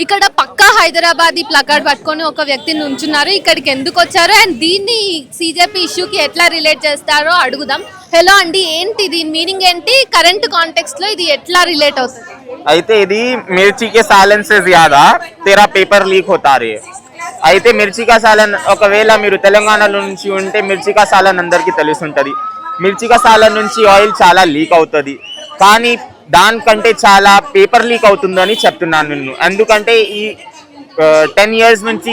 ఇక్కడ పక్కా హైదరాబాదీ ప్లకార్డ్ పట్టుకొని ఒక వ్యక్తి నుంచున్నారు. ఇక్కడికి ఎందుకు వచ్చారో అండ్ దీన్ని సీజేపీ ఇష్యూకి ఎట్లా రిలేట్ చేస్తారో అడుగుదాం. హలో అండి, ఏంటి దీని మీనింగ్ ఏంటి? కరెంట్ కాంటెక్స్ట్ లో ఇది ఎట్లా రిలేట్ అవుతుంది? అయితే ఇది మిర్చికే సాలన్ సే జ్యాదా తెరా పేపర్ లీక్ హోతా రే. అయితే మిర్చికా సాలన్ ఒకవేళ మీరు తెలంగాణలో నుంచి ఉంటే మిర్చికా సాలన్ అందరికీ తెలిసి ఉంటుంది. మిర్చికా సాలన్ నుంచి ఆయిల్ చాలా లీక్ అవుతుంది, కానీ దానికంటే చాలా పేపర్ లీక్ అవుతుందని చెప్తున్నాను నేను. ఎందుకంటే ఈ 10 years నుంచి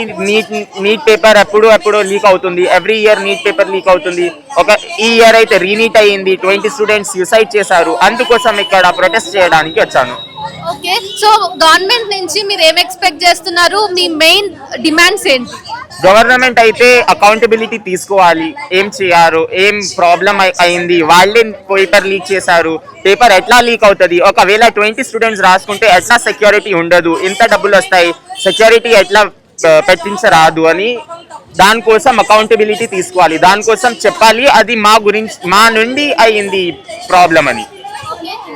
నీట్ పేపర్ ఎప్పుడో లీక్ అవుతుంది. Every year NEET paper leak అవుతుంది. ఈ ఇయర్ అయితే రీనీట్ అయ్యింది. 20 స్టూడెంట్స్ సూసైడ్ చేశారు. అందుకోసం ఇక్కడ ప్రొటెస్ట్ చేయడానికి వచ్చాను. ఓకే, సో గవర్నమెంట్ నుంచి మీరు ఏం ఎక్స్పెక్ట్ చేస్తున్నారు? మీ మెయిన్ డిమాండ్స్ ఏంటి? గవర్నమెంట్ అయితే అకౌంటబిలిటీ తీసుకోవాలి. ఏం చేయారు, ఏం ప్రాబ్లం అయింది, వాళ్ళే పేపర్ లీక్ చేశారు, పేపర్ ఎట్లా లీక్ అవుతుంది, ఒకవేళ 20 స్టూడెంట్స్ రాసుకుంటే ఎట్లా సెక్యూరిటీ ఉండదు, ఎంత డబ్బులు వస్తాయి, సెక్యూరిటీ ఎట్లా పెట్టించరాదు అని దానికోసం అకౌంటబిలిటీ తీసుకోవాలి. దానికోసం చెప్పాలి అది మా నుండి అయింది ప్రాబ్లం అని.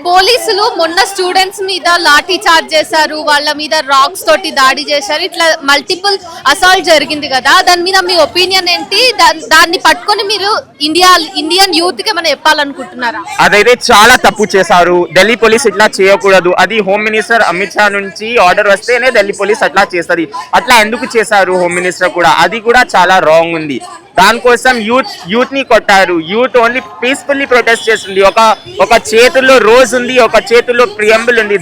పోలీసులు మొన్న స్టూడెంట్స్ మీద లాఠీ చార్జ్ చేశారు, వాళ్ళ మీద రాక్స్ తోటి దాడి చేశారు, ఇట్లా మల్టిపుల్ అసాల్ట్ జరిగింది కదా, దాని మీద మీ ఒపీనియన్ ఏంటి? దాన్ని పట్టుకొని మీరు ఇండియన్ యూత్ కి ఏమైనా చెప్పాలనుకుంటున్నారా? అదైతే చాలా తప్పు చేశారు. ఢిల్లీ పోలీస్ ఇట్లా చేయకూడదు. అది హోమ్ మినిస్టర్ అమిత్ షా నుంచి ఆర్డర్ వస్తేనే ఢిల్లీ పోలీస్ అట్లా చేస్తుంది. అట్లా ఎందుకు చేశారు హోమ్ మినిస్టర్ కూడా? అది కూడా చాలా రాంగ్ ఉంది. దానికోసం యూత్ ని కొట్టారు. యూత్ ఓన్లీ పీస్ఫుల్లీ ప్రొటెస్ట్ చేస్తుంది. ఒక చేతుల్లో రోజ్ ఉంది, ఒక చేతుల్లో ప్రియంబుల్ ఉంది,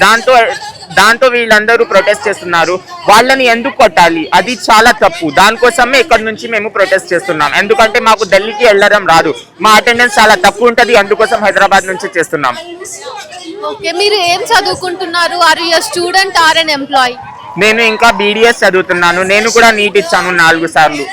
దాంతో వీళ్ళందరూ ప్రొటెస్ట్ చేస్తున్నారు. వాళ్ళని ఎందుకు కొట్టాలి? అది చాలా తప్పు. దానికోసమే ఇక్కడ నుంచి మేము ప్రొటెస్ట్ చేస్తున్నాం. ఎందుకంటే మాకు ఢిల్లీకి వెళ్ళడం రాదు, మా అటెండెన్స్ చాలా తక్కువ ఉంటుంది. అందుకోసం హైదరాబాద్ నుంచి చేస్తున్నాం. ఓకే, మీరు ఏం చదువుకుంటున్నారు? Are you student or an employee? నేను ఇంకా BDS చదువుతున్నాను. నేను కూడా నీట్ ఇచ్చాను 4 సార్లు.